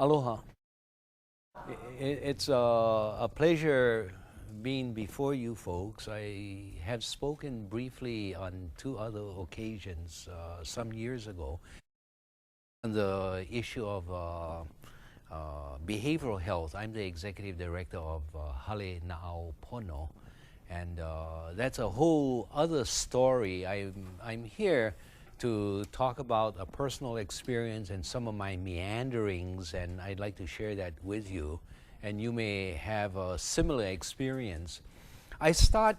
Aloha. It's a pleasure being before you folks. I have spoken briefly on two other occasions some years ago on the issue of behavioral health. I'm the executive director of Hale Na'au Pono, and that's a whole other story. I'm here to talk about a personal experience and some of my meanderings, and I'd like to share that with you, and you may have a similar experience. I start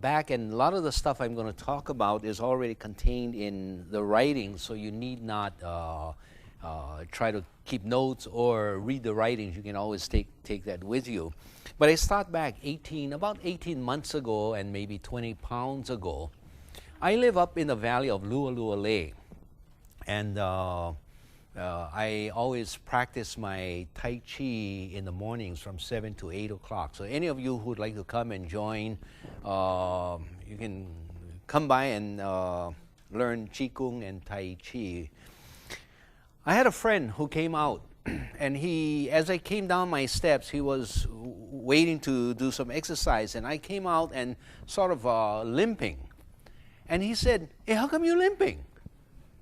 back, and a lot of the stuff I'm going to talk about is already contained in the writing, so you need not try to keep notes or read the writings. You can always take that with you. But I start back about 18 months ago and maybe 20 pounds ago. I live up in the valley of Lualualei, and I always practice my Tai Chi in the mornings from 7 to 8 o'clock. So any of you who'd like to come and join, you can come by and learn Qigong and Tai Chi. I had a friend who came out, and as I came down my steps, he was waiting to do some exercise, and I came out and sort of limping. And he said, "Hey, how come you're limping?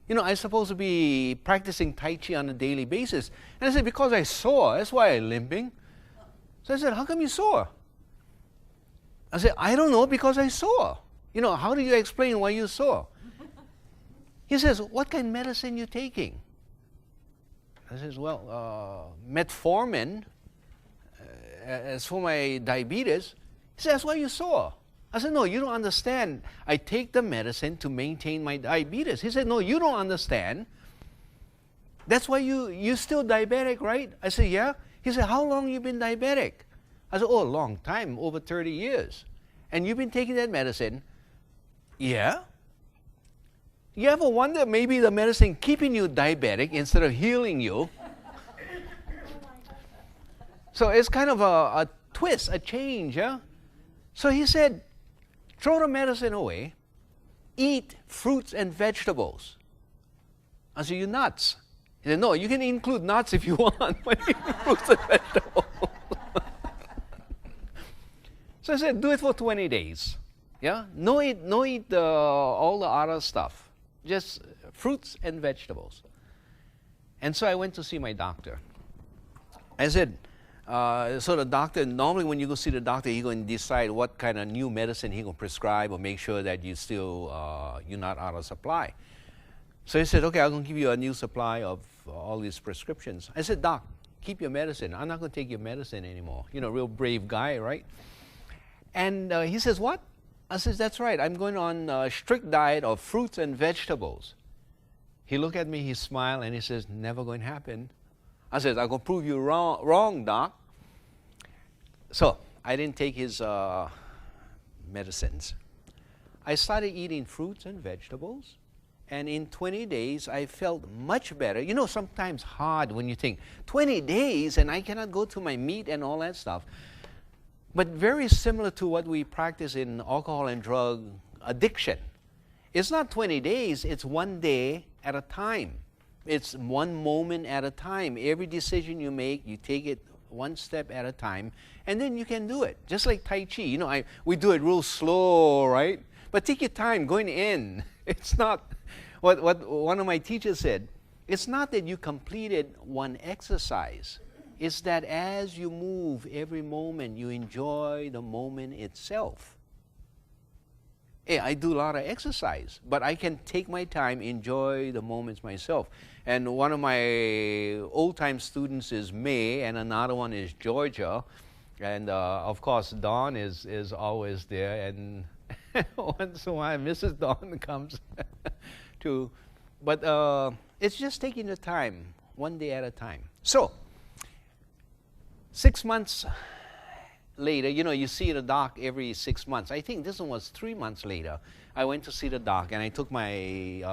You know, I'm supposed to be practicing Tai Chi on a daily basis." And I said, "Because I sore, that's why I'm limping." So I said, "How come you sore?" I said, "I don't know, because I sore. You know, how do you explain why you sore?" He says, "What kind of medicine you taking?" I says, "Well, metformin, as for my diabetes." He says, "That's why you sore." I said, "No, you don't understand. I take the medicine to maintain my diabetes." He said, "No, you don't understand. That's why you're still diabetic, right?" I said, "Yeah." He said, "How long you been diabetic?" I said, "Oh, a long time, over 30 years. And you've been taking that medicine?" "Yeah." "You ever wonder maybe the medicine keeping you diabetic instead of healing you?" So it's kind of a twist, a change, yeah? So he said, "Throw the medicine away, eat fruits and vegetables." I said, "You nuts?" He said, "No, you can include nuts if you want, but fruits and vegetables." So I said, "Do it for 20 days. Yeah? No eat all the other stuff. Just fruits and vegetables." And so I went to see my doctor. I said, so the doctor, normally when you go see the doctor, he's going to decide what kind of new medicine he's going to prescribe or make sure that you're not out of supply. So he said, "Okay, I'm going to give you a new supply of all these prescriptions." I said, "Doc, keep your medicine. I'm not going to take your medicine anymore." You know, real brave guy, right? And he says, "What?" I says, "That's right. I'm going on a strict diet of fruits and vegetables." He looked at me, he smiled, and he says, "Never going to happen." I said, "I'm going to prove you wrong, Doc." So I didn't take his medicines. I started eating fruits and vegetables, and in 20 days, I felt much better. You know, sometimes hard when you think, 20 days and I cannot go to my meat and all that stuff. But very similar to what we practice in alcohol and drug addiction. It's not 20 days, it's one day at a time. It's one moment at a time. Every decision you make, you take it one step at a time, and then you can do it. Just like Tai Chi, you know, we do it real slow, right? But take your time going in. It's not, what one of my teachers said, it's not that you completed one exercise. It's that as you move every moment, you enjoy the moment itself. Yeah, I do a lot of exercise, but I can take my time, enjoy the moments myself. And one of my old-time students is May, and another one is Georgia. And of course, Dawn is always there. And once in a while, Mrs. Dawn comes too. But it's just taking the time, one day at a time. So, 6 months later, you know, you see the doc every 6 months. I think this one was 3 months later. I went to see the doc, and I took my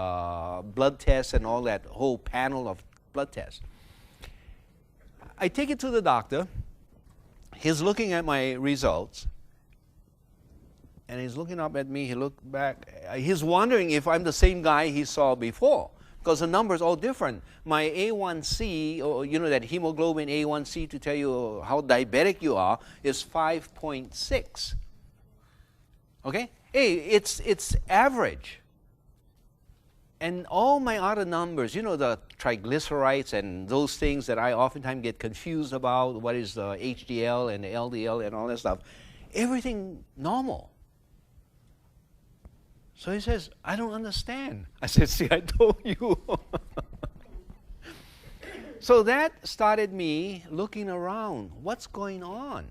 blood tests and all that whole panel of blood tests. I take it to the doctor. He's looking at my results, and he's looking up at me. He looked back. He's wondering if I'm the same guy he saw before. because the numbers are all different. My A1C, or you know that hemoglobin A1C to tell you how diabetic you are, is 5.6. Okay? Hey, it's average. And all my other numbers, you know, the triglycerides and those things that I oftentimes get confused about, what is the HDL and the LDL and all that stuff, everything normal. So he says, I don't understand. I said, see, I told you. So that started me looking around. What's going on?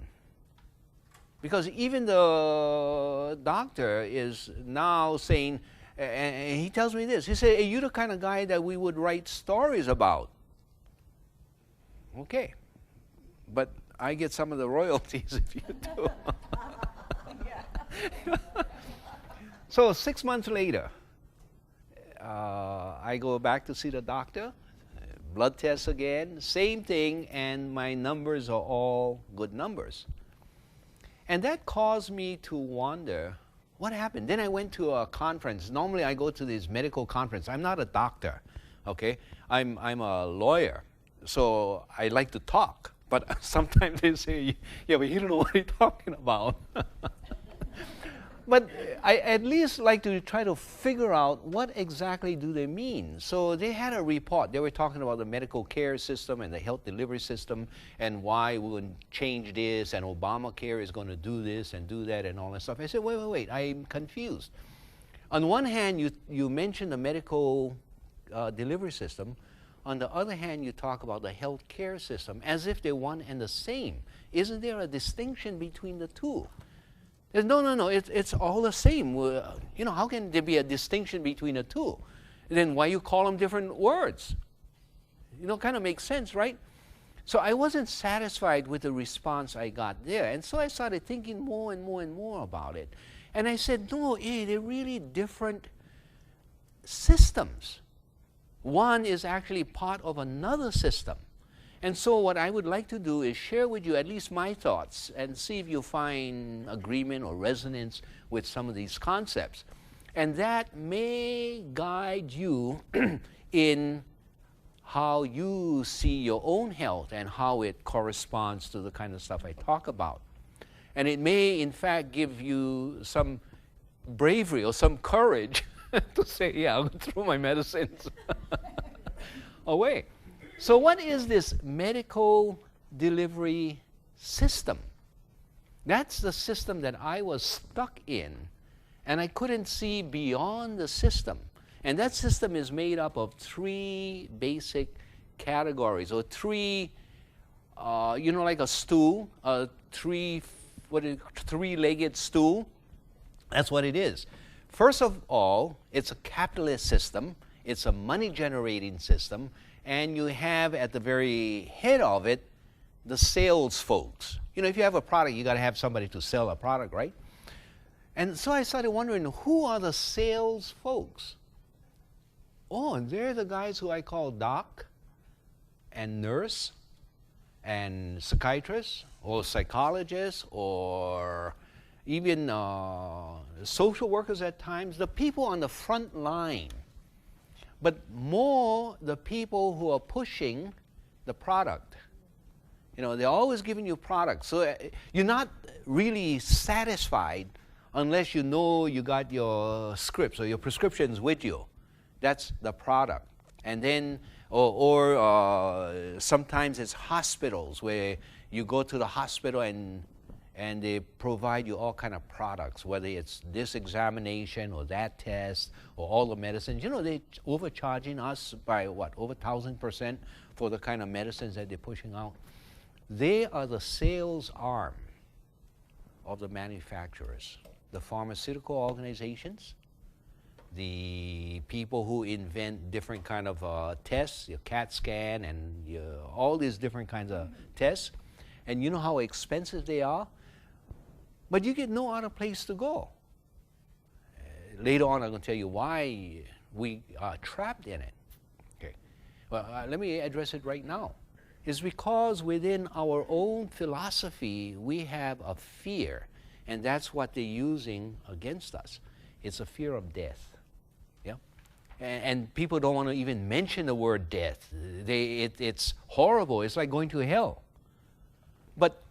Because even the doctor is now saying, and he tells me this. He said, hey, you're the kind of guy that we would write stories about. Okay. But I get some of the royalties if you do. So 6 months later, I go back to see the doctor, blood tests again, same thing, and my numbers are all good numbers. And that caused me to wonder, what happened? Then I went to a conference. Normally I go to this medical conference. I'm not a doctor, okay? I'm a lawyer, so I like to talk. But sometimes they say, yeah, but you don't know what you're talking about. But I at least like to try to figure out what exactly do they mean. So they had a report. They were talking about the medical care system and the health delivery system and why we would change this and Obamacare is going to do this and do that and all that stuff. I said, wait, I'm confused. On one hand, you mention the medical delivery system. On the other hand, you talk about the health care system as if they're one and the same. Isn't there a distinction between the two? No, it's all the same. You know, how can there be a distinction between the two? Then why you call them different words? You know, kind of makes sense, right? So I wasn't satisfied with the response I got there. And so I started thinking more and more and more about it. And I said, no, they're really different systems. One is actually part of another system. And so what I would like to do is share with you at least my thoughts and see if you find agreement or resonance with some of these concepts. And that may guide you in how you see your own health and how it corresponds to the kind of stuff I talk about. And it may, in fact, give you some bravery or some courage to say, yeah, I'll throw my medicines away. So what is this medical delivery system? That's the system that I was stuck in, and I couldn't see beyond the system. And that system is made up of three basic categories, or three, you know, like a stool, a three-legged stool. That's what it is. First of all, it's a capitalist system. It's a money-generating system. And you have at the very head of it the sales folks. You know, if you have a product, you got to have somebody to sell a product, right? And so I started wondering, who are the sales folks? Oh, and they're the guys who I call doc and nurse and psychiatrist or psychologist or even social workers at times, the people on the front line. But more the people who are pushing the product. You know, they're always giving you products. So you're not really satisfied unless you know you got your scripts or your prescriptions with you. That's the product. And then, or sometimes it's hospitals where you go to the hospital and they provide you all kind of products, whether it's this examination or that test or all the medicines. You know, they're overcharging us by what, over 1,000% for the kind of medicines that they're pushing out. They are the sales arm of the manufacturers, the pharmaceutical organizations, the people who invent different kind of tests, your CAT scan and all these different kinds of tests. And you know how expensive they are? But you get no other place to go. Later on, I'm going to tell you why we are trapped in it. Okay. Well, let me address it right now. It's because within our own philosophy, we have a fear, and that's what they're using against us. It's a fear of death. Yeah? And people don't want to even mention the word death. It's horrible. It's like going to hell. But,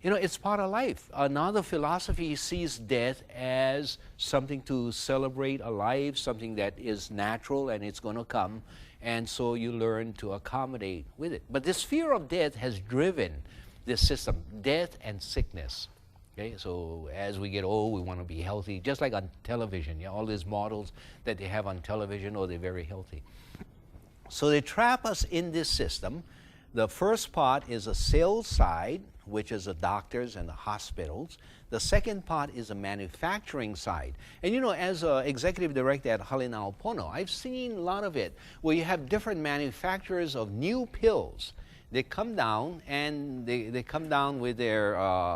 you know, it's part of life. Another philosophy sees death as something to celebrate a life, something that is natural and it's going to come. And so you learn to accommodate with it. But this fear of death has driven this system, death and sickness. Okay, so as we get old, we want to be healthy, just like on television. All these models that they have on television, they're very healthy. So they trap us in this system. The first part is a sales side, which is the doctors and the hospitals. The second part is a manufacturing side. And you know, as an executive director at Hale Pono, I've seen a lot of it, where you have different manufacturers of new pills. They come down and they come down with their,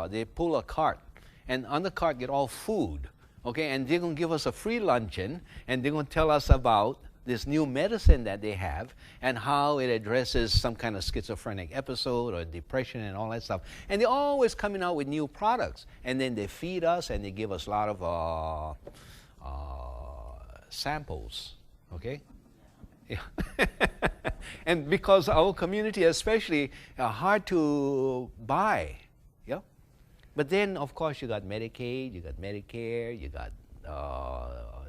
they pull a cart, and on the cart get all food, okay? And they're going to give us a free luncheon, and they're going to tell us about this new medicine that they have and how it addresses some kind of schizophrenic episode or depression and all that stuff. And they're always coming out with new products. And then they feed us and they give us a lot of samples, okay? Yeah. And because our community especially are hard to buy, yeah. But then of course you got Medicaid, you got Medicare, you got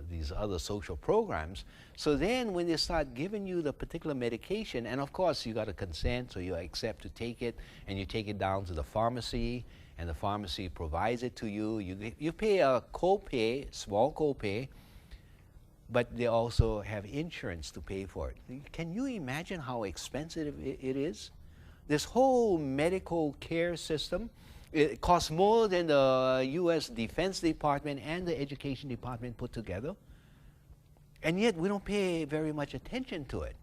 these other social programs. So then when they start giving you the particular medication, and of course you got to consent, so you accept to take it, and you take it down to the pharmacy, and the pharmacy provides it to you. You pay a copay, small copay, but they also have insurance to pay for it. Can you imagine how expensive it is? This whole medical care system, it costs more than the U.S. Defense Department and the Education Department put together. And yet we don't pay very much attention to it.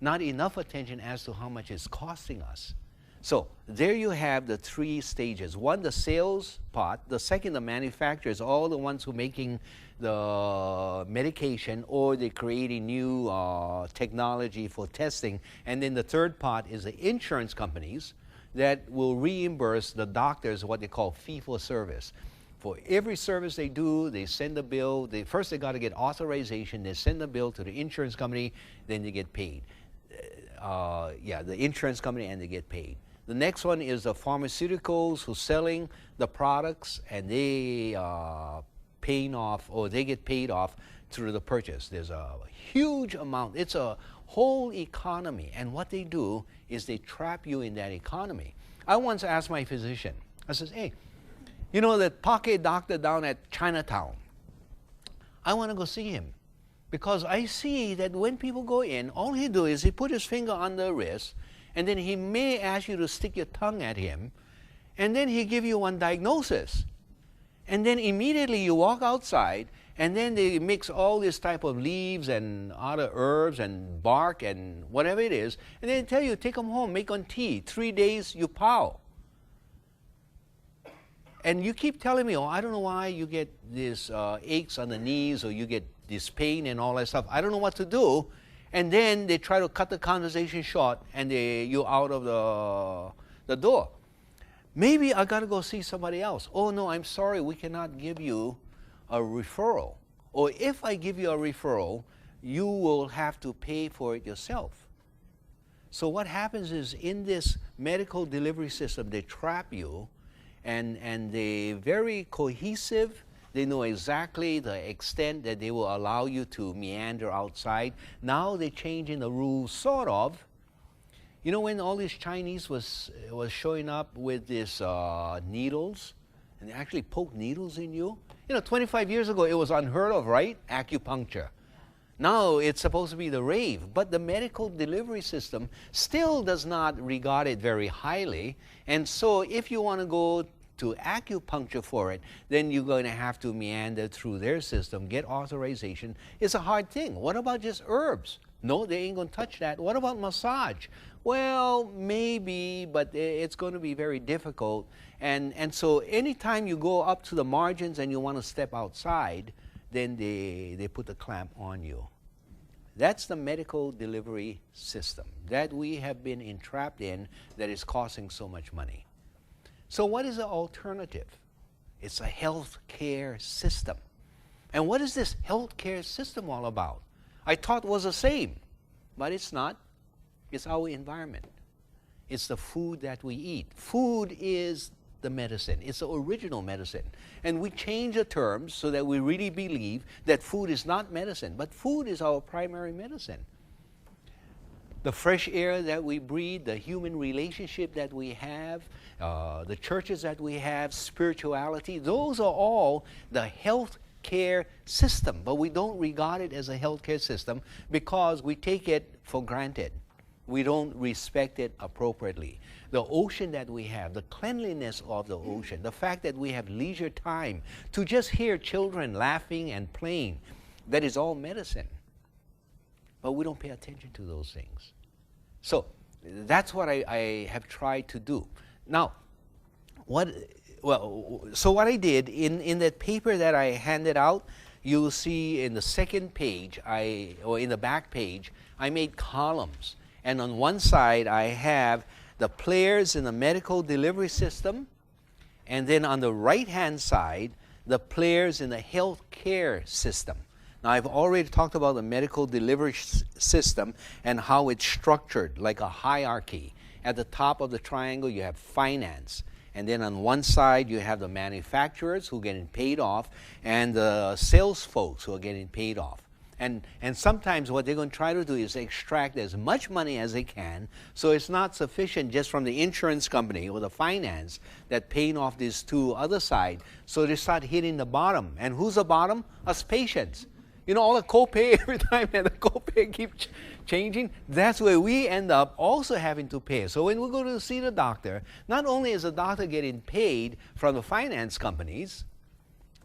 Not enough attention as to how much it's costing us. So there you have the three stages. One, the sales part. The second, the manufacturers, all the ones who are making the medication, or they're creating new technology for testing. And then the third part is the insurance companies that will reimburse the doctors what they call fee-for-service. For every service they do, they send a bill. First they got to get authorization. They send the bill to the insurance company, then they get paid. The insurance company, and they get paid. The next one is the pharmaceuticals who's selling the products, and they paying off, or they get paid off through the purchase. There's a huge amount. It's a whole economy, and what they do is they trap you in that economy. I once asked my physician, I says, hey, you know that Poka doctor down at Chinatown, I want to go see him, because I see that when people go in, all he do is he put his finger on the wrist, and then he may ask you to stick your tongue at him, and then he give you one diagnosis. And then immediately you walk outside, and then they mix all this type of leaves and other herbs and bark and whatever it is, and they tell you, take them home, make on tea. 3 days, you pow. And you keep telling me, oh, I don't know why you get these aches on the knees, or you get this pain and all that stuff. I don't know what to do. And then they try to cut the conversation short, and you're out of the door. Maybe I got to go see somebody else. Oh, no, I'm sorry, we cannot give you a referral. Or if I give you a referral, you will have to pay for it yourself. So what happens is, in this medical delivery system, they trap you, and they're very cohesive. They know exactly the extent that they will allow you to meander outside. Now they're changing the rules, sort of. You know, when all these Chinese was showing up with these needles, and they actually poke needles in you. You know, 25 years ago, it was unheard of, right? Acupuncture. Now it's supposed to be the rave, but the medical delivery system still does not regard it very highly. And so if you want to go to acupuncture for it, then you're going to have to meander through their system, get authorization. It's a hard thing. What about just herbs? No, they ain't going to touch that. What about massage? Well, maybe, but it's going to be very difficult. And so anytime you go up to the margins and you want to step outside, then they put a clamp on you. That's the medical delivery system that we have been entrapped in, that is costing so much money. So what is the alternative? It's a health care system. And what is this health care system all about? I thought was the same, but it's not. It's our environment. It's the food that we eat. Food is the medicine. It's the original medicine. And we change the terms so that we really believe that food is not medicine, but food is our primary medicine. The fresh air that we breathe, the human relationship that we have, the churches that we have, spirituality, those are all the health care system. But we don't regard it as a health care system because we take it for granted. We don't respect it appropriately. The ocean that we have, the cleanliness of the ocean, the fact that we have leisure time to just hear children laughing and playing, that is all medicine. But we don't pay attention to those things. So that's what I have tried to do. Now, what I did in that paper that I handed out, you'll see in the second page, or in the back page, I made columns. And on one side, I have the players in the medical delivery system, and then on the right-hand side, the players in the health care system. Now, I've already talked about the medical delivery system and how it's structured like a hierarchy. At the top of the triangle, you have finance. And then on one side, you have the manufacturers who are getting paid off and the sales folks who are getting paid off. And sometimes what they're going to try to do is extract as much money as they can, so it's not sufficient just from the insurance company or the finance that paying off these two other side. So they start hitting the bottom. And who's the bottom? Us patients. You know, all the copay every time, and the copay keeps changing. That's where we end up also having to pay. So when we go to see the doctor, not only is the doctor getting paid from the finance companies,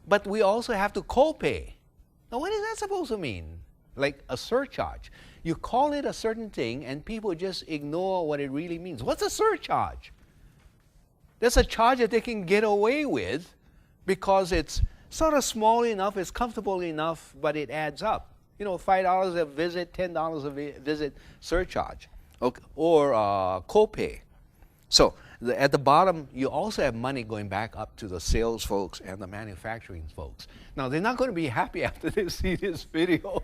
but we also have to copay. Now, what is that supposed to mean? Like a surcharge. You call it a certain thing, and people just ignore what it really means. What's a surcharge? That's a charge that they can get away with because it's sort of small enough, it's comfortable enough, but it adds up. You know, $5 a visit, $10 a visit surcharge, or copay. So at the bottom, you also have money going back up to the sales folks and the manufacturing folks. Now, they're not going to be happy after they see this video.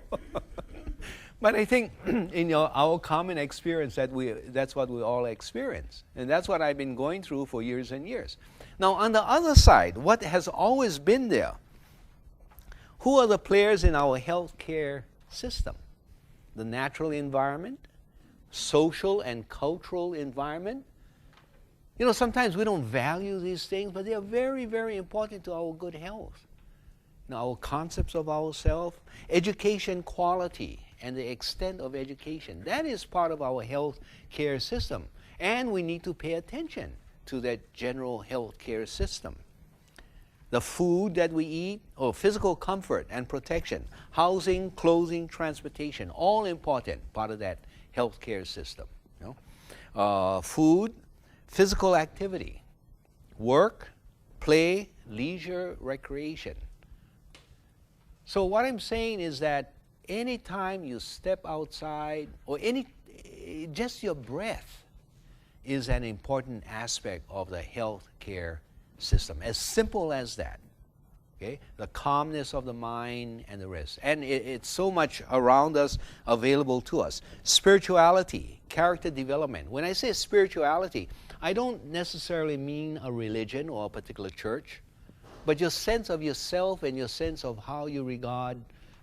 But I think in our common experience, that's what we all experience. And that's what I've been going through for years and years. Now, on the other side, what has always been there? Who are the players in our healthcare system? The natural environment, social and cultural environment. You know, sometimes we don't value these things, but they are very, very important to our good health. Now, our concepts of ourselves, education quality, and the extent of education. That is part of our health care system. And we need to pay attention to that general health care system. The food that we eat, or physical comfort and protection, housing, clothing, transportation, all important part of that health care system. You know? Food, physical activity, work, play, leisure, recreation. So what I'm saying is that anytime you step outside, or just your breath is an important aspect of the health care system. As simple as that. Okay? The calmness of the mind and the rest. And it's so much around us, available to us. Spirituality, character development. When I say spirituality, I don't necessarily mean a religion or a particular church, but your sense of yourself and your sense of how you regard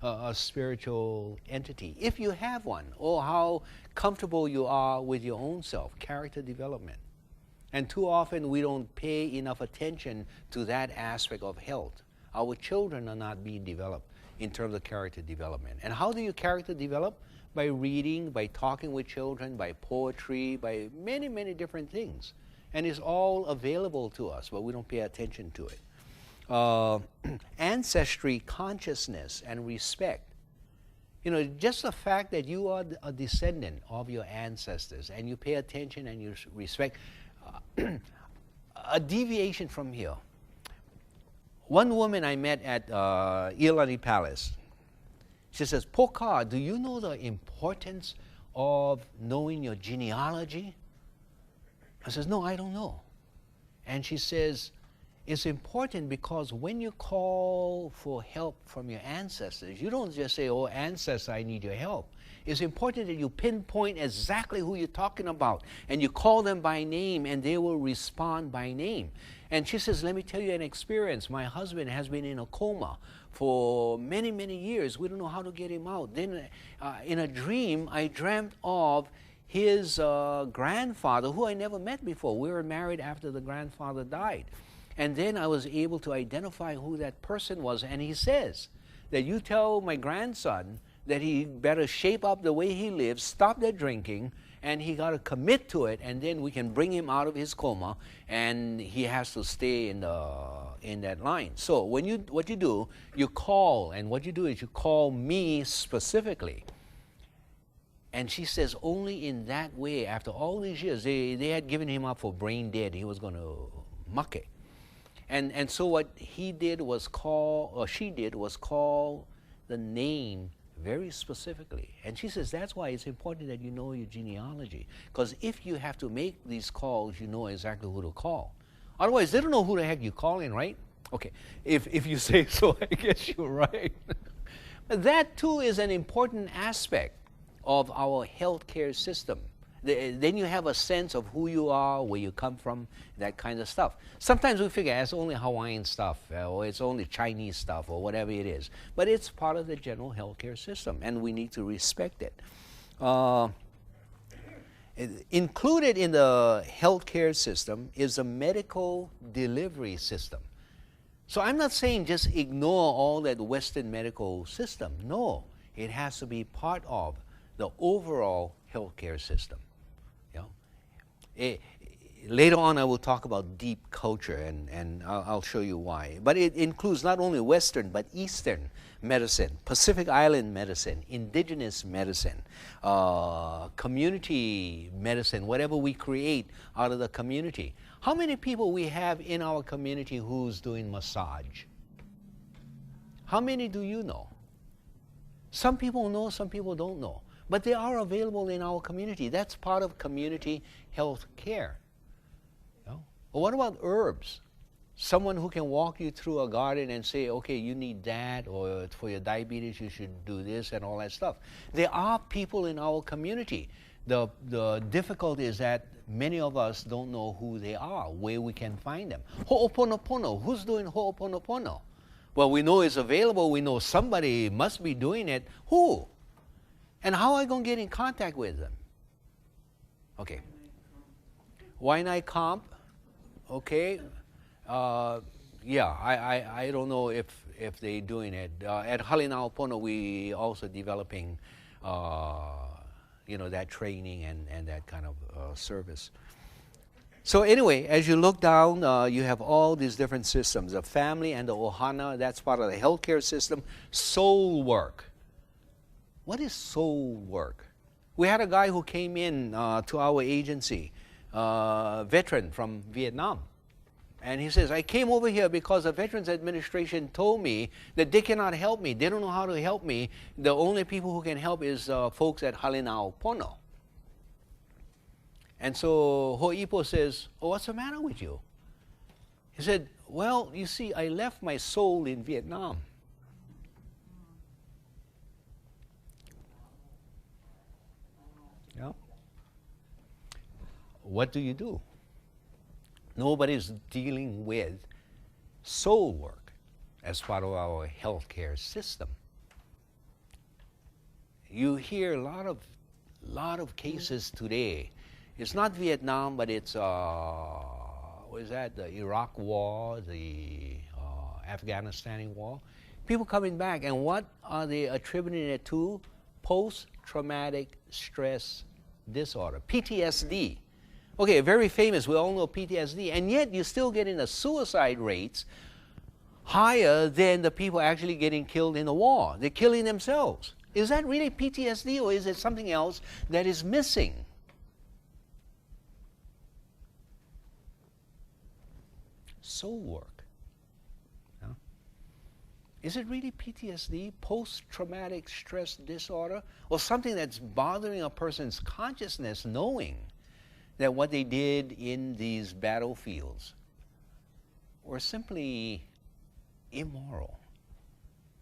a spiritual entity, if you have one, or how comfortable you are with your own self, character development. And too often we don't pay enough attention to that aspect of health. Our children are not being developed in terms of character development. And how do you character develop? By reading, by talking with children, by poetry, by many, many different things. And it's all available to us, but we don't pay attention to it. Ancestry, consciousness, and respect. You know, just the fact that you are a descendant of your ancestors and you pay attention and you respect. A deviation from here. One woman I met at Iolani Palace, she says, Poka, do you know the importance of knowing your genealogy? I says, no, I don't know. And she says, It's important because when you call for help from your ancestors, you don't just say, oh, ancestor, I need your help. It's important that you pinpoint exactly who you're talking about, and you call them by name, and they will respond by name. And she says, let me tell you an experience. My husband has been in a coma for many, many years. We don't know how to get him out. Then in a dream, I dreamt of his grandfather, who I never met before. We were married after the grandfather died. And then I was able to identify who that person was. And he says that you tell my grandson that he better shape up the way he lives, stop the drinking, and he got to commit to it, and then we can bring him out of his coma, and he has to stay in that line. So what you do, you call, and what you do is you call me specifically. And she says only in that way, after all these years, they had given him up for brain dead. He was going to muck it. And so what he did was she did was call the name very specifically. And she says that's why it's important that you know your genealogy. Because if you have to make these calls, you know exactly who to call. Otherwise, they don't know who the heck you're calling, right? Okay, if you say so, I guess you're right. But that too is an important aspect of our healthcare system. Then you have a sense of who you are, where you come from, that kind of stuff. Sometimes we figure it's only Hawaiian stuff, or it's only Chinese stuff, or whatever it is. But it's part of the general healthcare system, and we need to respect it. Included in the healthcare system is a medical delivery system. So I'm not saying just ignore all that Western medical system. No, it has to be part of the overall healthcare system. Later on, I will talk about deep culture, and I'll show you why. But it includes not only Western, but Eastern medicine, Pacific Island medicine, indigenous medicine, community medicine, whatever we create out of the community. How many people we have in our community who's doing massage? How many do you know? Some people know, some people don't know. But they are available in our community. That's part of community health care. Or what about herbs? Someone who can walk you through a garden and say, okay, you need that, or for your diabetes you should do this and all that stuff. There are people in our community. The difficulty is that many of us don't know who they are, where we can find them. Ho'oponopono, who's doing Ho'oponopono? Well, we know it's available. We know somebody must be doing it. Who? And how are I going to get in contact with them? Okay. Waianae Comp. Okay. Yeah, I don't know if they're doing it. At Halina'apono, we also developing, that training and that kind of service. So anyway, as you look down, you have all these different systems. The family and the ohana, that's part of the healthcare system. Soul work. What is soul work? We had a guy who came in to our agency, veteran from Vietnam. And he says, I came over here because the Veterans Administration told me that they cannot help me. They don't know how to help me. The only people who can help is folks at Halina'apono. And so Ho'ipo says, oh, what's the matter with you? He said, well, you see, I left my soul in Vietnam. Yeah. What do? Nobody's dealing with soul work as part of our healthcare system. You hear a lot of cases today. It's not Vietnam, but it's what is that? The Iraq War, the Afghanistan war. People coming back, and what are they attributing it to? Post-traumatic stress disorder, PTSD. Okay, very famous, we all know PTSD, and yet you're still getting the suicide rates higher than the people actually getting killed in the war. They're killing themselves. Is that really PTSD, or is it something else that is missing? Soul work. Yeah. Is it really PTSD, post-traumatic stress disorder, or something that's bothering a person's consciousness, knowing that what they did in these battlefields or simply immoral.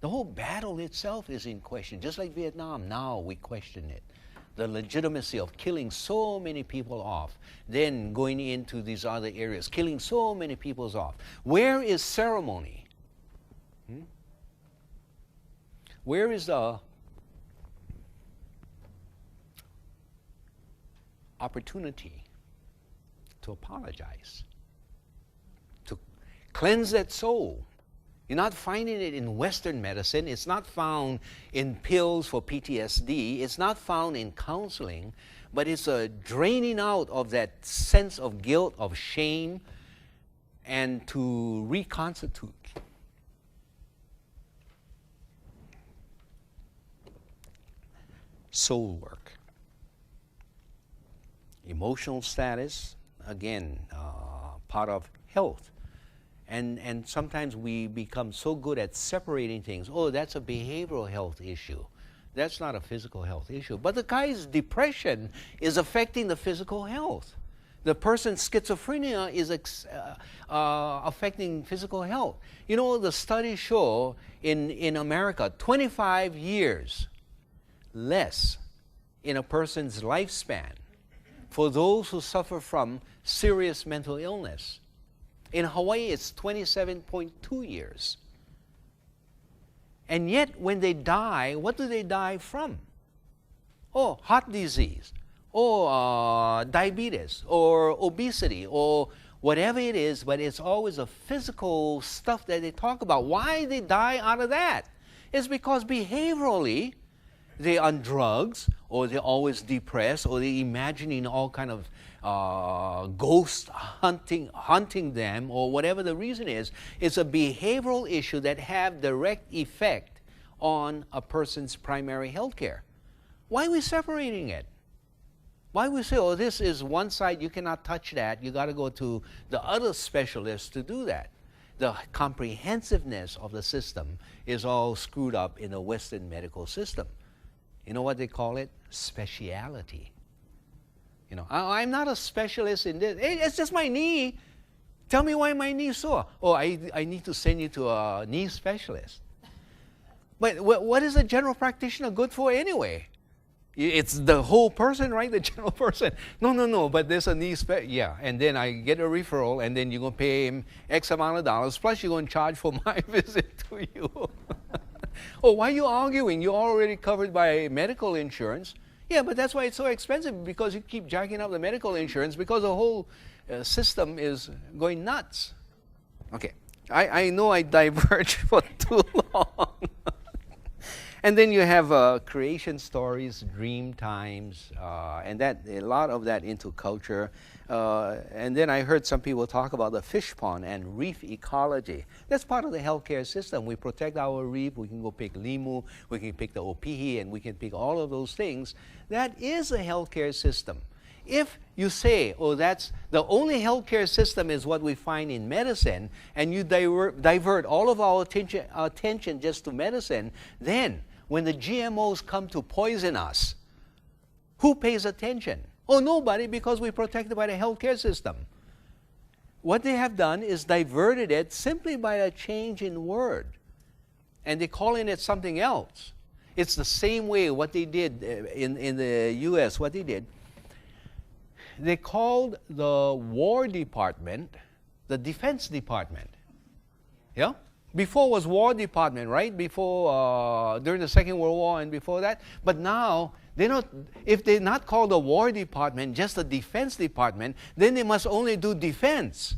The whole battle itself is in question. Just like Vietnam, now we question it. The legitimacy of killing so many people off, then going into these other areas, killing so many people off. Where is ceremony? Where is the opportunity to apologize, to cleanse that soul? You're not finding it in Western medicine. It's not found in pills for PTSD. It's not found in counseling, but it's a draining out of that sense of guilt, of shame, and to reconstitute. Soul work. Emotional status, again, part of health. And sometimes we become so good at separating things. Oh, that's a behavioral health issue. That's not a physical health issue. But the guy's depression is affecting the physical health. The person's schizophrenia is affecting physical health. You know, the studies show in America, 25 years less in a person's lifespan for those who suffer from serious mental illness. In Hawaii, it's 27.2 years. And yet, when they die, what do they die from? Oh, heart disease, or diabetes, or obesity, or whatever it is, but it's always a physical stuff that they talk about. Why they die out of that? It's because behaviorally, they're on drugs, or they're always depressed, or they're imagining all kind of ghost hunting them, or whatever the reason is. It's a behavioral issue that have direct effect on a person's primary health care. Why are we separating it? Why we say, oh, this is one side, you cannot touch that, you got to go to the other specialists to do that. The comprehensiveness of the system is all screwed up in the Western medical system. You know what they call it? Speciality. You know, I'm not a specialist in this. Hey, it's just my knee. Tell me why my knee is sore. Oh, I need to send you to a knee specialist. But what is a general practitioner good for anyway? It's the whole person, right? The general person. No, but there's a knee yeah, and then I get a referral, and then you're going to pay him X amount of dollars, plus you're going to charge for my visit to you. Oh, why are you arguing? You're already covered by medical insurance. Yeah, but that's why it's so expensive, because you keep jacking up the medical insurance, because the whole system is going nuts. Okay, I know I diverged for too long. And then you have creation stories, dream times, and that a lot of that into culture. And then I heard some people talk about the fish pond and reef ecology. That's part of the healthcare system. We protect our reef. We can go pick limu. We can pick the opihi, and we can pick all of those things. That is a healthcare system. If you say, oh, that's the only healthcare system is what we find in medicine, and you divert all of our attention just to medicine, then when the GMOs come to poison us, who pays attention? Oh, nobody, because we're protected by the healthcare system. What they have done is diverted it simply by a change in word. And they're calling it something else. It's the same way what they did in the U.S., what they did. They called the War Department the Defense Department. Yeah? Before was War Department, right? Before, during the Second World War and before that. But now, if they're not called the War Department, just the Defense Department, then they must only do defense.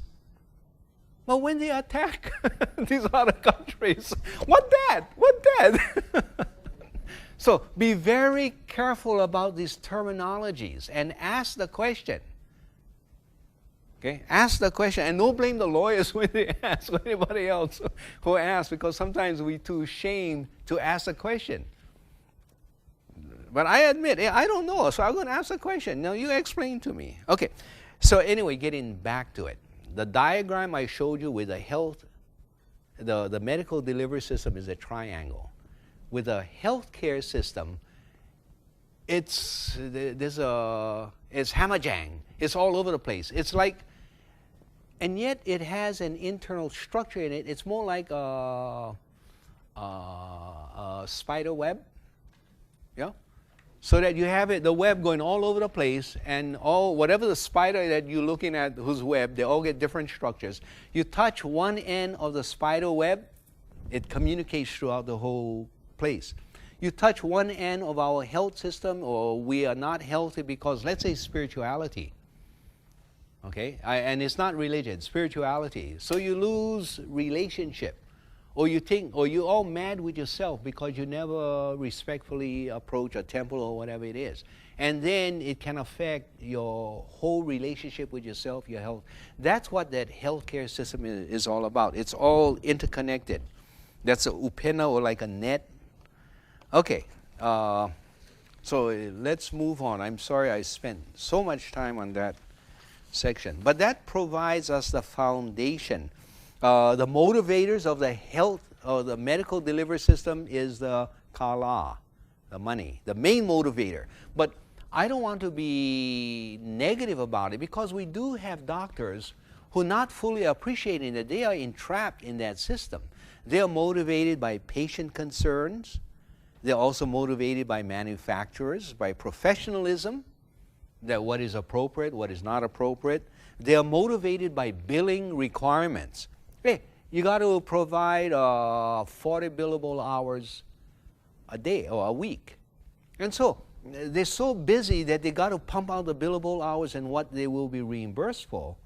But when they attack these other countries, what that? So be very careful about these terminologies and ask the question. Okay? Ask the question, and don't blame the lawyers when they ask, or anybody else who asks, because sometimes we're too ashamed to ask a question. But I admit, I don't know, so I'm going to ask a question. Now, you explain to me. Okay, so anyway, getting back to it. The diagram I showed you with the medical delivery system is a triangle. With a healthcare system, it's hamajang. It's all over the place. It's like and yet it has an internal structure in it. It's more like a spider web, yeah? So that you have the web going all over the place, and whatever the spider that you're looking at, whose web, they all get different structures. You touch one end of the spider web, it communicates throughout the whole place. You touch one end of our health system, or we are not healthy because, let's say, spirituality. Okay? And it's not religion, spirituality. So you lose relationship. Or you're all mad with yourself because you never respectfully approach a temple or whatever it is. And then it can affect your whole relationship with yourself, your health. That's what that healthcare system is all about. It's all interconnected. That's a upena, or like a net. Okay, so let's move on. I'm sorry I spent so much time on that section. But that provides us the foundation. The motivators of the health or the medical delivery system is the kala, the money, the main motivator. But I don't want to be negative about it, because we do have doctors who are not fully appreciating that they are entrapped in that system. They are motivated by patient concerns. They're also motivated by manufacturers, by professionalism, that what is appropriate, what is not appropriate. They are motivated by billing requirements. Hey, you got to provide 40 billable hours a day or a week. And so they're so busy that they got to pump out the billable hours and what they will be reimbursed for,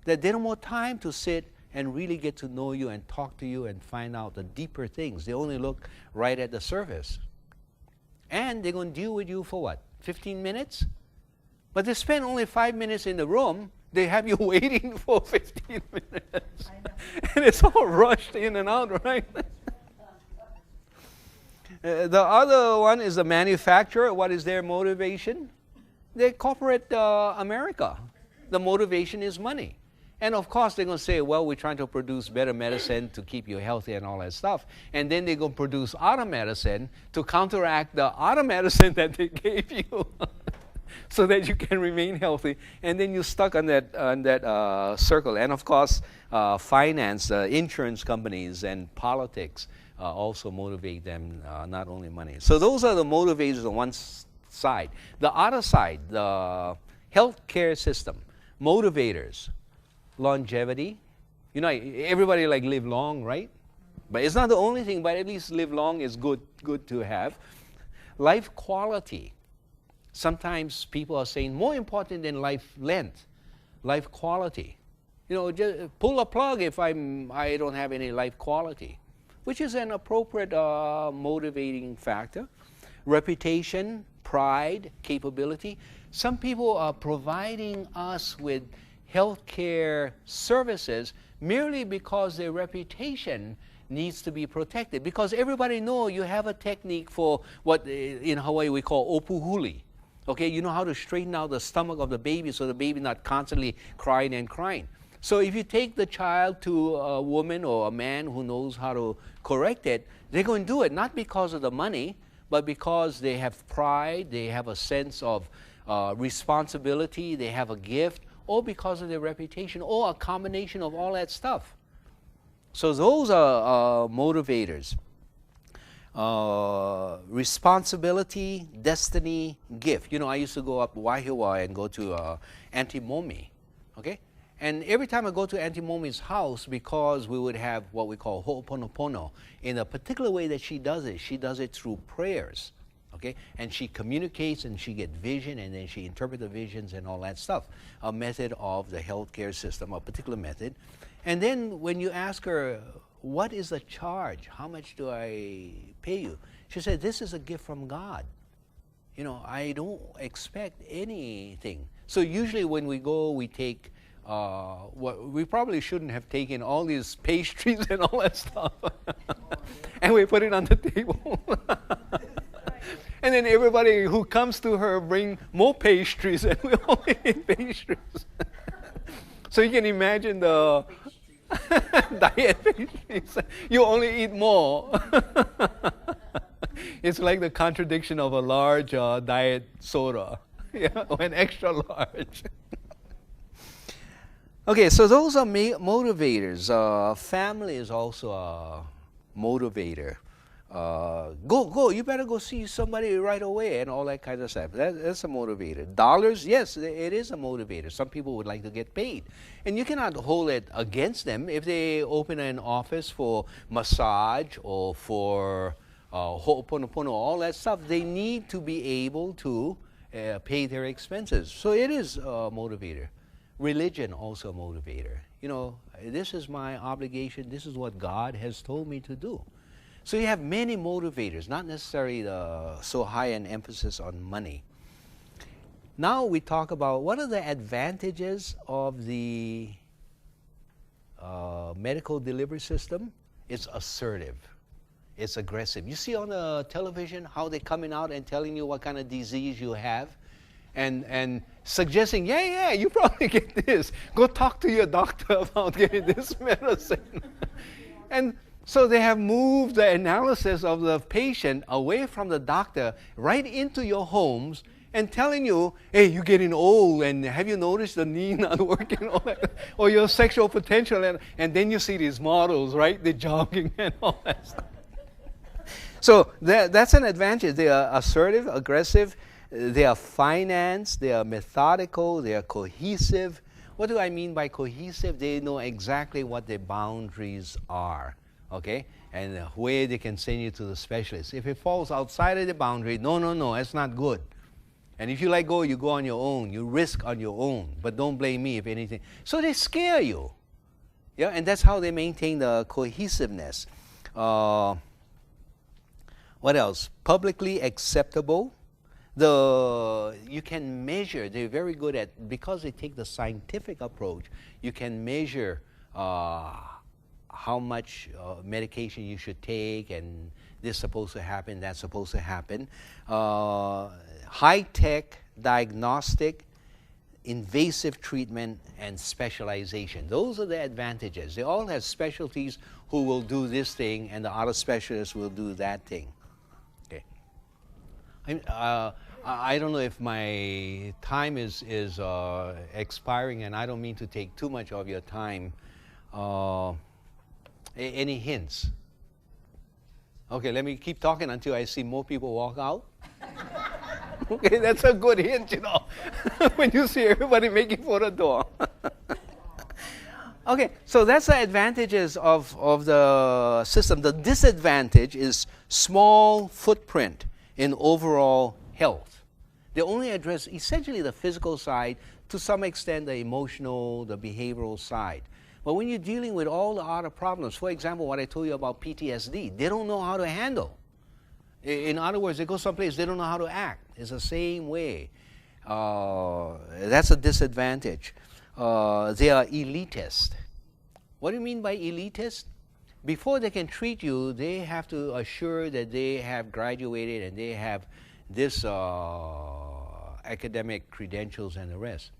that they don't have time to sit and really get to know you and talk to you and find out the deeper things. They only look right at the surface. And they're going to deal with you for what, 15 minutes? But they spend only 5 minutes in the room. They have you waiting for 15 minutes. And it's all rushed in and out, right? The other one is the manufacturer. What is their motivation? They're corporate America. The motivation is money. And of course, they're going to say, well, we're trying to produce better medicine to keep you healthy and all that stuff. And then they're going to produce other medicine to counteract the other medicine that they gave you. So that you can remain healthy, and then you're stuck on that circle. And of course, finance, insurance companies, and politics also motivate them, not only money. So those are the motivators on one side. The other side, the healthcare system, motivators, longevity. You know, everybody like live long, right? But it's not the only thing. But at least live long is good to have. Life quality. Sometimes people are saying more important than life length, life quality. You know, just pull a plug if I don't have any life quality, which is an appropriate motivating factor. Reputation, pride, capability. Some people are providing us with healthcare services merely because their reputation needs to be protected. Because everybody knows you have a technique for what in Hawaii we call opuhuli. Okay, you know how to straighten out the stomach of the baby so the baby not constantly crying and crying. So if you take the child to a woman or a man who knows how to correct it, they're going to do it, not because of the money, but because they have pride, they have a sense of responsibility, they have a gift, or because of their reputation, or a combination of all that stuff. So those are motivators. Responsibility, destiny, gift. You know, I used to go up Wahiawa and go to Auntie Momi, okay? And every time I go to Auntie Momi's house, because we would have what we call ho'oponopono, in a particular way that she does it through prayers, okay? And she communicates and she gets vision, and then she interprets the visions and all that stuff. A method of the healthcare system, a particular method. And then when you ask her, what is the charge? How much do I pay you? She said, this is a gift from God. You know, I don't expect anything. So usually when we go, we take, we probably shouldn't have taken all these pastries and all that stuff. And we put it on the table. And then everybody who comes to her bring more pastries, and we only eat pastries. So you can imagine the diet pastries. You only eat more. It's like the contradiction of a large diet soda, yeah, or an extra large. Okay, so those are motivators. Family is also a motivator. Go, you better go see somebody right away and all that kind of stuff. That's a motivator. Dollars, yes, it is a motivator. Some people would like to get paid. And you cannot hold it against them if they open an office for massage or for ho'oponopono, all that stuff. They need to be able to pay their expenses. So it is a motivator. Religion also a motivator. You know, this is my obligation. This is what God has told me to do. So you have many motivators, not necessarily so high an emphasis on money. Now we talk about what are the advantages of the medical delivery system. It's assertive. It's aggressive. You see on the television how they're coming out and telling you what kind of disease you have, and suggesting, yeah, you probably get this. Go talk to your doctor about getting this medicine. And so they have moved the analysis of the patient away from the doctor right into your homes and telling you, hey, you're getting old, and have you noticed the knee not working, all that, or your sexual potential, and then you see these models, right? They're jogging and all that stuff. So that's an advantage. They are assertive, aggressive, they are financed, they are methodical, they are cohesive. What do I mean by cohesive? They know exactly what their boundaries are, okay? And where they can send you to the specialist. If it falls outside of the boundary, no, that's not good. And if you let go, you go on your own. You risk on your own. But don't blame me if anything. So they scare you. Yeah, and that's how they maintain the cohesiveness. What else? Publicly acceptable. You can measure. They're very good at, because they take the scientific approach, you can measure how much medication you should take, and this is supposed to happen, that's supposed to happen. High-tech diagnostic, invasive treatment, and specialization. Those are the advantages. They all have specialties who will do this thing, and the other specialists will do that thing. Okay. I don't know if my time is expiring, and I don't mean to take too much of your time. Any hints? Okay, let me keep talking until I see more people walk out. Okay, that's a good hint, you know, when you see everybody making for the door. Okay, so that's the advantages of the system. The disadvantage is small footprint in overall health. They only address essentially the physical side, to some extent the emotional, the behavioral side. But when you're dealing with all the other problems, for example, what I told you about PTSD, they don't know how to handle. In other words, they go someplace, they don't know how to act. It's the same way. That's a disadvantage. They are elitist. What do you mean by elitist? Before they can treat you, they have to assure that they have graduated and they have this academic credentials and the rest.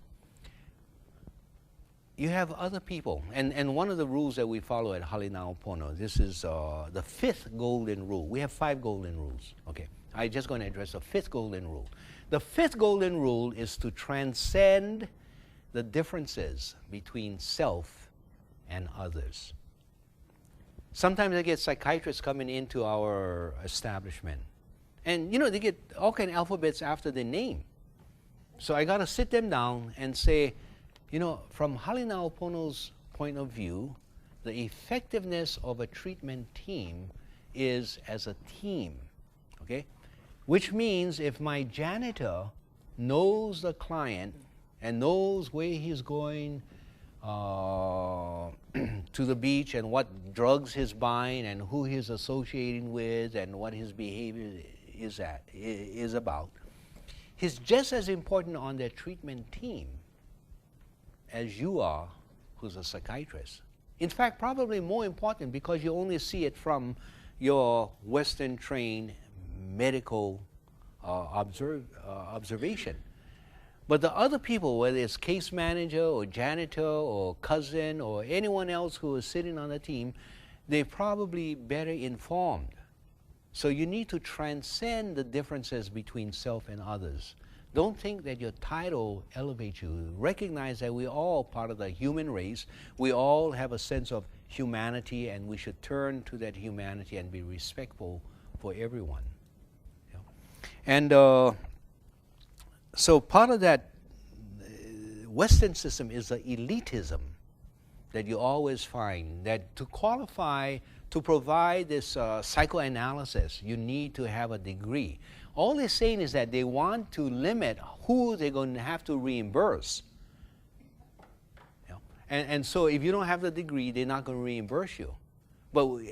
You have other people, and one of the rules that we follow at Halina'apono, this is the fifth golden rule. We have 5 golden rules. Okay, I'm just going to address the 5th golden rule. The 5th golden rule is to transcend the differences between self and others. Sometimes I get psychiatrists coming into our establishment, and you know, they get all kind of alphabets after their name. So I got to sit them down and say, you know, from Halina'apono's point of view, the effectiveness of a treatment team is as a team, okay? Which means if my janitor knows the client and knows where he's going to the beach and what drugs he's buying and who he's associating with and what his behavior is about, he's just as important on their treatment team as you are, who's a psychiatrist. In fact, probably more important, because you only see it from your Western-trained medical observation. But the other people, whether it's case manager or janitor or cousin or anyone else who is sitting on the team, they're probably better informed. So you need to transcend the differences between self and others Don't think that your title elevates you. Recognize that we're all part of the human race. We all have a sense of humanity, and we should turn to that humanity and be respectful for everyone. You know? And so part of that Western system is the elitism that you always find, that to qualify to provide this psychoanalysis, you need to have a degree. All they're saying is that they want to limit who they're going to have to reimburse. You know? And so if you don't have the degree, they're not going to reimburse you.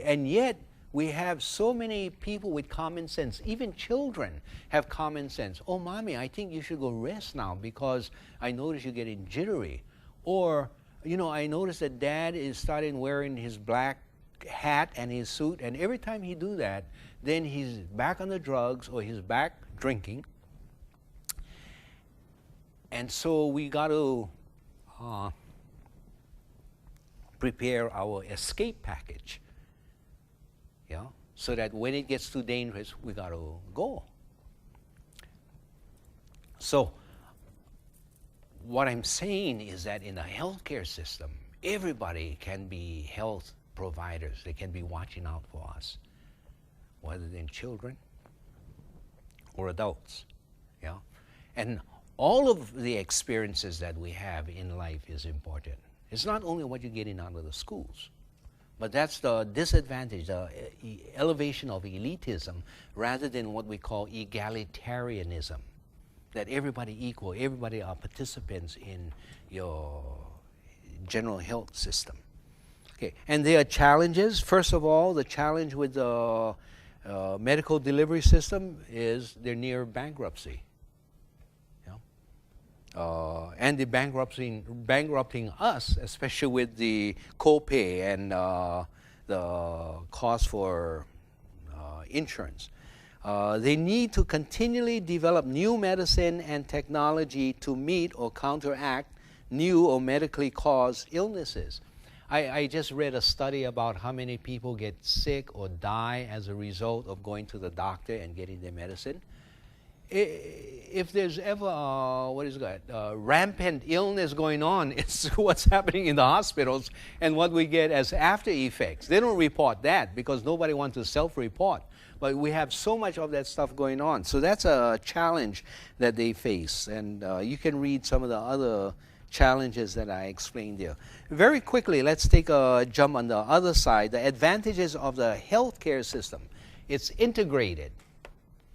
And yet, we have so many people with common sense. Even children have common sense. Oh, mommy, I think you should go rest now because I notice you're getting jittery. Or, you know, I noticed that dad is starting wearing his black hat and his suit, and every time he do that, then he's back on the drugs or he's back drinking. And so we got to prepare our escape package, you know, so that when it gets too dangerous, we got to go. So what I'm saying is that in the healthcare system, everybody can be health providers. They can be watching out for us, whether they're children or adults. Yeah? And all of the experiences that we have in life is important. It's not only what you're getting out of the schools, but that's the disadvantage, the elevation of elitism, rather than what we call egalitarianism, that everybody equal, everybody are participants in your general health system. Okay, and there are challenges. First of all, the challenge with the medical delivery system is they're near bankruptcy. You know? And they're bankrupting us, especially with the copay and the cost for insurance. They need to continually develop new medicine and technology to meet or counteract new or medically caused illnesses. I just read a study about how many people get sick or die as a result of going to the doctor and getting their medicine. If there's ever rampant illness going on, it's what's happening in the hospitals and what we get as after effects. They don't report that because nobody wants to self-report. But we have so much of that stuff going on. So that's a challenge that they face. And you can read some of the other challenges that I explained there. Very quickly, let's take a jump on the other side. The advantages of the healthcare system. It's integrated.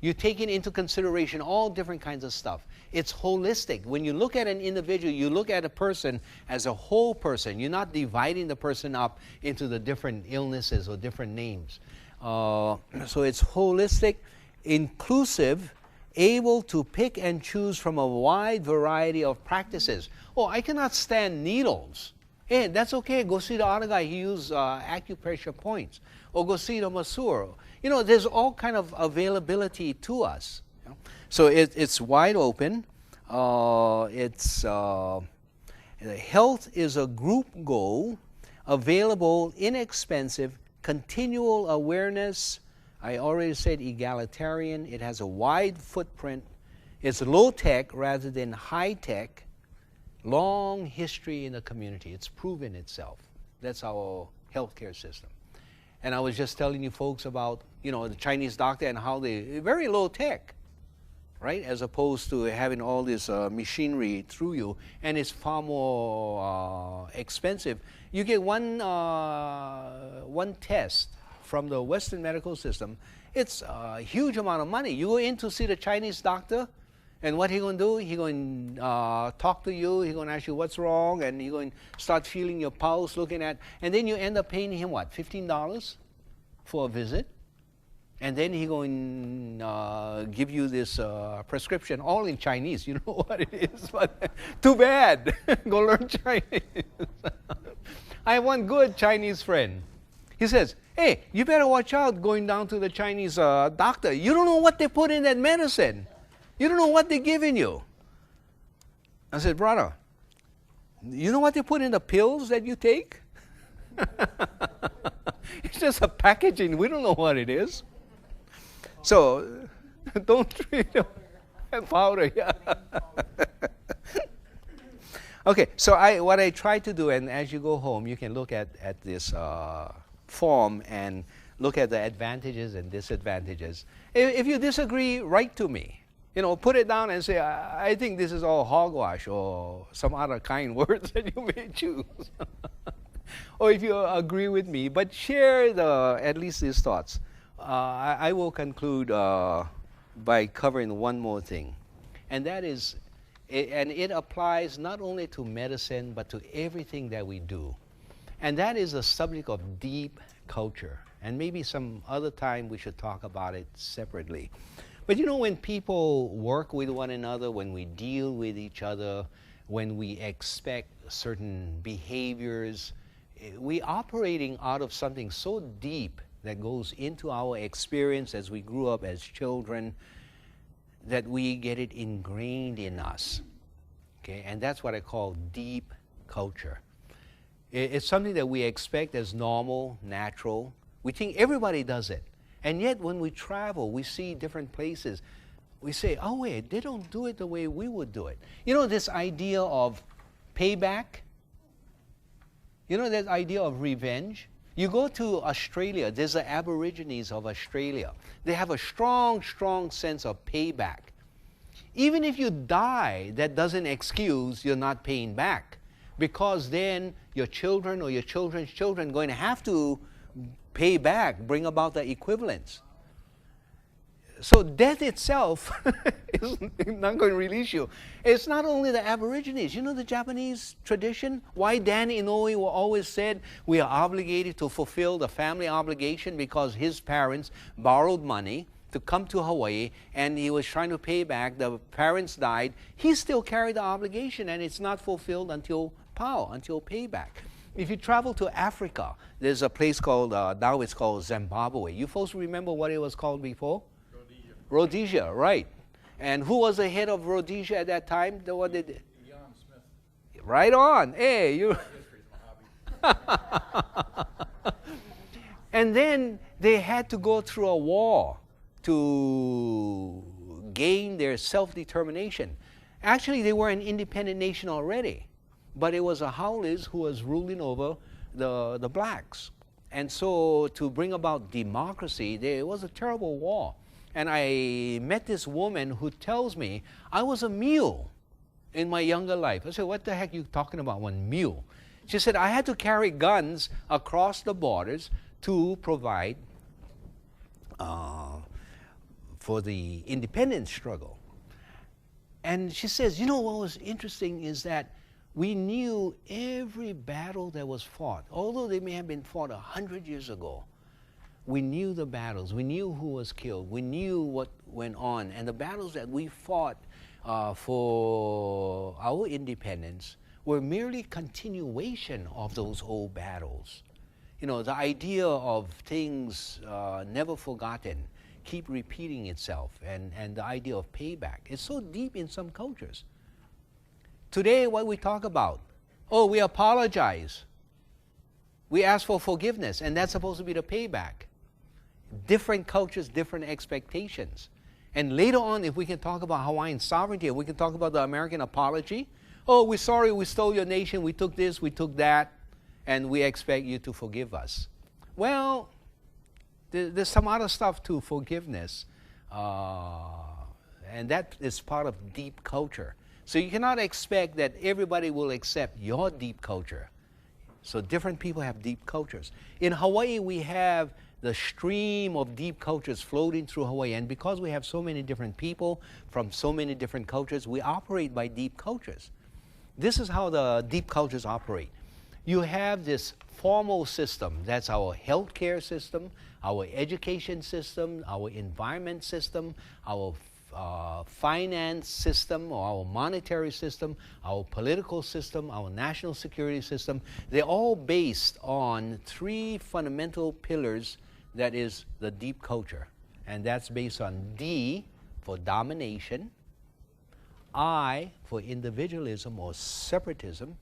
You're taking into consideration all different kinds of stuff. It's holistic. When you look at an individual, you look at a person as a whole person. You're not dividing the person up into the different illnesses or different names. So it's holistic, inclusive, able to pick and choose from a wide variety of practices. Oh, I cannot stand needles. Hey, that's okay. Go see the other guy. He uses acupressure points. Or go see the masseur. You know, there's all kind of availability to us. You know? So it's wide open. Health is a group goal, available, inexpensive, continual awareness. I already said egalitarian. It has a wide footprint. It's low-tech rather than high-tech. Long history in the community. It's proven itself. That's our healthcare system. And I was just telling you folks about, you know, the Chinese doctor and how they're very low-tech, right? As opposed to having all this machinery through you. And it's far more expensive. You get one test from the Western medical system. It's a huge amount of money. You go in to see the Chinese doctor, and what he going to do? He going to talk to you. He going to ask you what's wrong, and he going to start feeling your pulse, looking at, and then you end up paying him what, $15 for a visit, and then he going to give you this prescription, all in Chinese. You know what it is, but too bad. Go learn Chinese. I have one good Chinese friend. He says, hey, you better watch out going down to the Chinese doctor. You don't know what they put in that medicine. You don't know what they're giving you. I said, brother, you know what they put in the pills that you take? It's just a packaging. We don't know what it is. So don't treat them. Powder, yeah. Okay, so what I try to do, and as you go home, you can look at this form and look at the advantages and disadvantages. If you disagree, write to me. You know, put it down and say, I think this is all hogwash, or some other kind words that you may choose. Or if you agree with me, but share at least these thoughts. I will conclude by covering one more thing, and that is, and it applies not only to medicine, but to everything that we do. And that is the subject of deep culture. And maybe some other time we should talk about it separately. But you know, when people work with one another, when we deal with each other, when we expect certain behaviors, we're operating out of something so deep that goes into our experience as we grew up as children, that we get it ingrained in us. Okay? And that's what I call deep culture. It's something that we expect as normal, natural. We think everybody does it. And yet when we travel, we see different places. We say, oh wait, they don't do it the way we would do it. You know, this idea of payback? You know, that idea of revenge? You go to Australia, there's the Aborigines of Australia. They have a strong, strong sense of payback. Even if you die, that doesn't excuse you're not paying back, because then your children or your children's children are going to have to pay back, bring about the equivalence. So death itself is not going to release you. It's not only the Aborigines. You know the Japanese tradition? Why Dan Inoue always said we are obligated to fulfill the family obligation, because his parents borrowed money to come to Hawaii, and he was trying to pay back. The parents died. He still carried the obligation, and it's not fulfilled until until payback. If you travel to Africa, there's a place called, now it's called Zimbabwe. You folks remember what it was called before? Rhodesia, right. And who was the head of Rhodesia at that time? What did? Ian Smith. Right on. Hey, you. And then they had to go through a war to gain their self-determination. Actually, they were an independent nation already, but it was the Howleys who was ruling over the blacks. And so to bring about democracy, there was a terrible war. And I met this woman who tells me, I was a mule in my younger life. I said, what the heck are you talking about, one mule? She said, I had to carry guns across the borders to provide for the independence struggle. And she says, you know what was interesting is that we knew every battle that was fought, although they may have been fought 100 years ago. We knew the battles. We knew who was killed. We knew what went on. And the battles that we fought for our independence were merely continuation of those old battles. You know, the idea of things never forgotten, keep repeating itself, and the idea of payback is so deep in some cultures. Today, what we talk about, oh, we apologize. We ask for forgiveness, and that's supposed to be the payback. Different cultures, different expectations. And later on, if we can talk about Hawaiian sovereignty, we can talk about the American apology. Oh, we're sorry, we stole your nation, we took this, we took that, and we expect you to forgive us. Well, there's some other stuff to forgiveness, and that is part of deep culture. So you cannot expect that everybody will accept your deep culture. So different people have deep cultures. In Hawaii, we have the stream of deep cultures floating through Hawaii. And because we have so many different people from so many different cultures, we operate by deep cultures. This is how the deep cultures operate. You have this formal system. That's our healthcare system, our education system, our environment system, our finance system, or our monetary system, our political system, our national security system. They're all based on three fundamental pillars. That is the deep culture. And that's based on D for domination, I for individualism or separatism,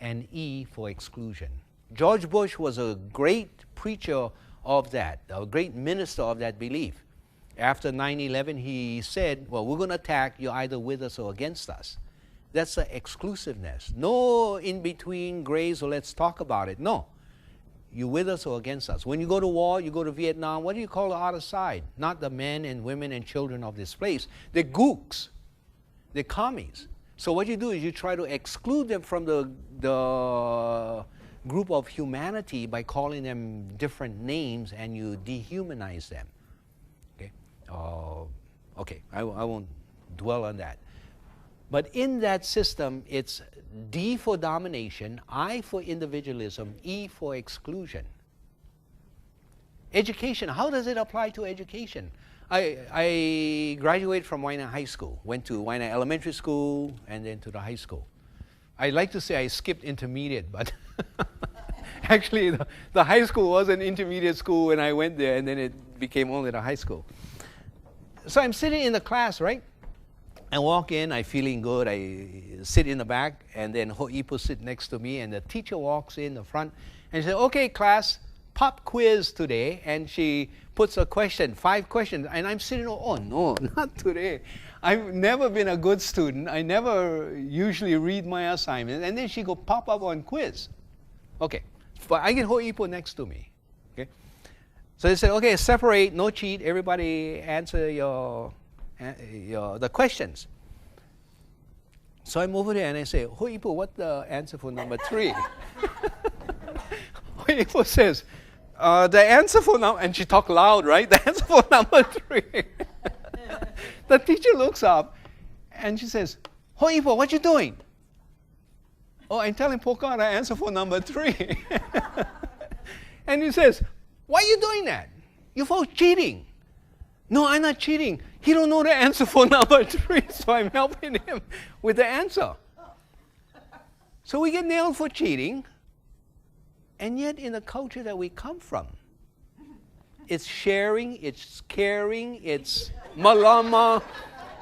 and E for exclusion. George Bush was a great preacher of that, a great minister of that belief. After 9/11, he said, well, we're going to attack, you're either with us or against us. That's the exclusiveness. No in-between grays, or let's talk about it. No. You with us or against us. When you go to war, you go to Vietnam, what do you call the other side? Not the men and women and children of this place. They're gooks. They're commies. So what you do is you try to exclude them from the group of humanity by calling them different names, and you dehumanize them. Okay? Okay, I won't dwell on that. But in that system, it's D for domination, I for individualism, E for exclusion. Education, how does it apply to education? I graduated from Waianae High School, went to Waianae Elementary School, and then to the high school. I like to say I skipped intermediate, but actually the high school was an intermediate school when I went there, and then it became only the high school. So I'm sitting in the class, right? I walk in, I'm feeling good, I sit in the back, and then Ho'ipo sit next to me, and the teacher walks in the front, and she said, okay, class, pop quiz today, and she puts a question, 5 questions, and I'm sitting, oh no, not today. I've never been a good student, I never usually read my assignments, and then she go pop up on quiz. Okay, but I get Ho'ipo next to me, okay? So they said, okay, separate, no cheat, everybody answer the questions. So I'm over there and I say, Ho'ipo, what's the answer for number 3? Ho'ipo says, the answer for number, and she talked loud, right? The answer for number 3. The teacher looks up and she says, Ho'ipo, what you doing? Oh, I'm telling Poka the answer for number 3. And he says, why are you doing that? You're for cheating. No, I'm not cheating. He don't know the answer for number 3, so I'm helping him with the answer. So we get nailed for cheating, and yet in the culture that we come from, it's sharing, it's caring, it's malama.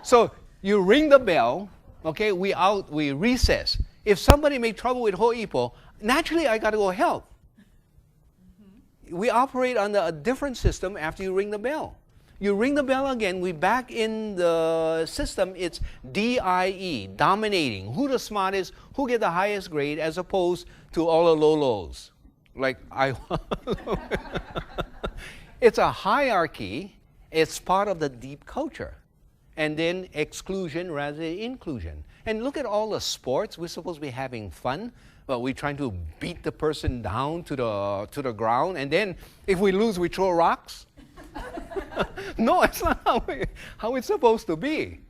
So you ring the bell, okay, we recess. If somebody make trouble with Ho'ipo, naturally I got to go help. We operate under a different system after you ring the bell. You ring the bell again, we back in the system, it's DIE, dominating. Who the smartest, who get the highest grade, as opposed to all the low-lows. Like I It's a hierarchy, it's part of the deep culture. And then exclusion rather than inclusion. And look at all the sports, we're supposed to be having fun, but we're trying to beat the person down to the ground, and then if we lose, we throw rocks. No, it's not how it's supposed to be.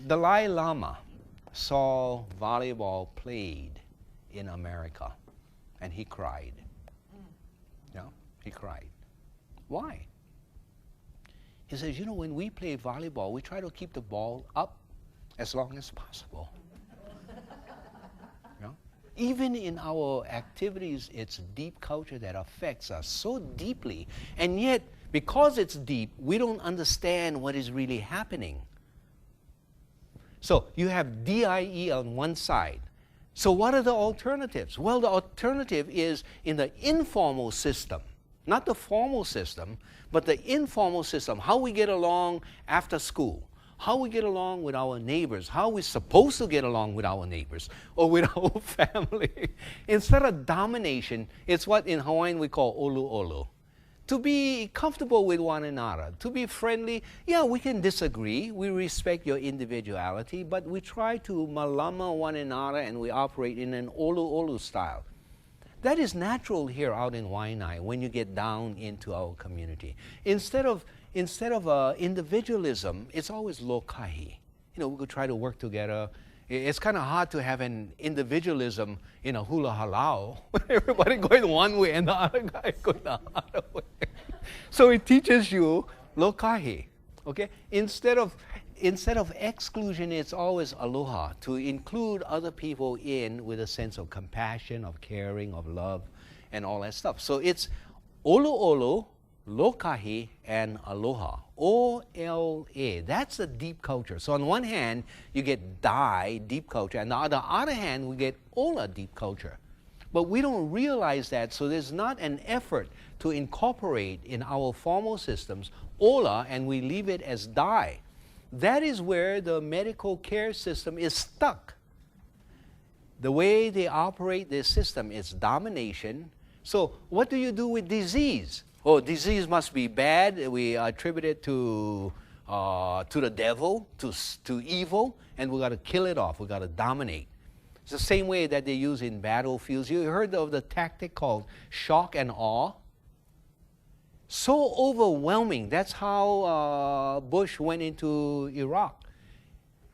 Dalai Lama saw volleyball played in America, and he cried. He cried. Why? He says, you know, when we play volleyball, we try to keep the ball up as long as possible. Even in our activities, it's deep culture that affects us so deeply, and yet, because it's deep, we don't understand what is really happening. So you have DIE on one side. So what are the alternatives? Well, the alternative is in the informal system, not the formal system, but the informal system, how we get along after school, how we get along with our neighbors, how we're supposed to get along with our neighbors or with our family. Instead of domination, it's what in Hawaiian we call olu olu. To be comfortable with one another, to be friendly. Yeah, we can disagree. We respect your individuality, but we try to malama one another and we operate in an olu olu style. That is natural here out in Waianae when you get down into our community. Instead of individualism, it's always lokahi. We could try to work together. It's kind of hard to have an individualism in a hula halau. Everybody going one way and the other guy going the other way. So it teaches you lokahi. Okay? Instead of exclusion, it's always aloha, to include other people in with a sense of compassion, of caring, of love, and all that stuff. So it's olu olu, lokahi, and aloha. O-L-A. That's the deep culture. So on one hand, you get Dai, deep culture, and on the other hand, we get Ola, deep culture. But we don't realize that, so there's not an effort to incorporate in our formal systems ola, and we leave it as dai. That is where the medical care system is stuck. The way they operate their system is domination. So what do you do with disease? Oh, disease must be bad. We attribute it to the devil, to evil, and we got to kill it off. We got to dominate. It's the same way that they use in battlefields. You heard of the tactic called shock and awe? So overwhelming. That's how Bush went into Iraq.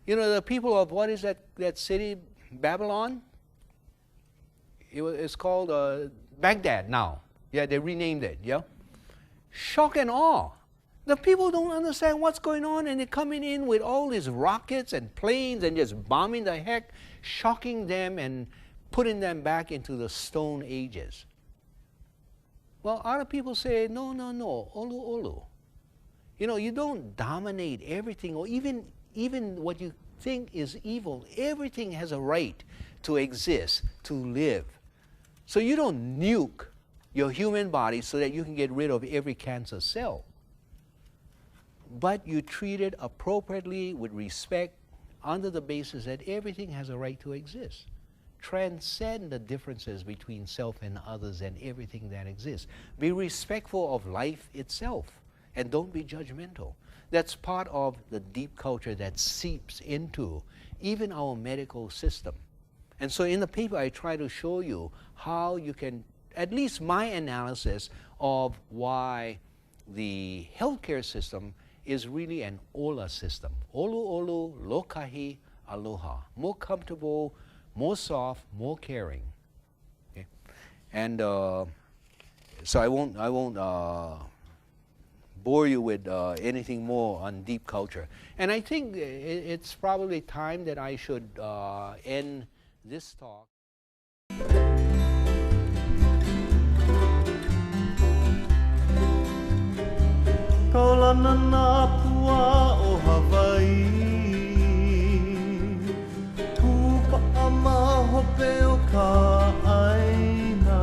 You know, the people of, what is that city, Babylon? It's called Baghdad now. Yeah, they renamed it, yeah? Shock and awe. The people don't understand what's going on, and they're coming in with all these rockets and planes and just bombing the heck, shocking them and putting them back into the Stone Ages. Well, other people say, no, olu, olu. You know, you don't dominate everything, or even what you think is evil. Everything has a right to exist, to live. So you don't nuke your human body so that you can get rid of every cancer cell. But you treat it appropriately, with respect, under the basis that everything has a right to exist. Transcend the differences between self and others and everything that exists. Be respectful of life itself, and don't be judgmental. That's part of the deep culture that seeps into even our medical system. And so in the paper, I try to show you how you can, at least my analysis of why the healthcare system is really an ola system. Olu olu, lokahi, aloha. More comfortable, more soft, more caring. Okay? And so I won't bore you with anything more on deep culture. And I think it's probably time that I should end this talk. Kaulana na pua o Hawaii, Tupa ama hope o ka aina,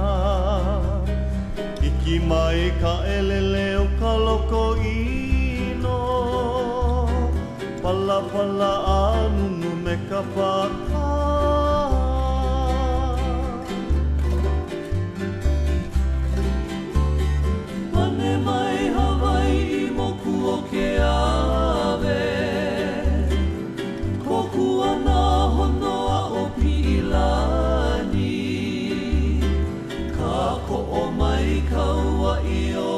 Iki mai ka elele o ka loko ino, Pala pala anunu me ka paka. Pane mai Hawaii moku o ke ave, Koku ana honoa o Pilani, Ka ko o mai kaua i o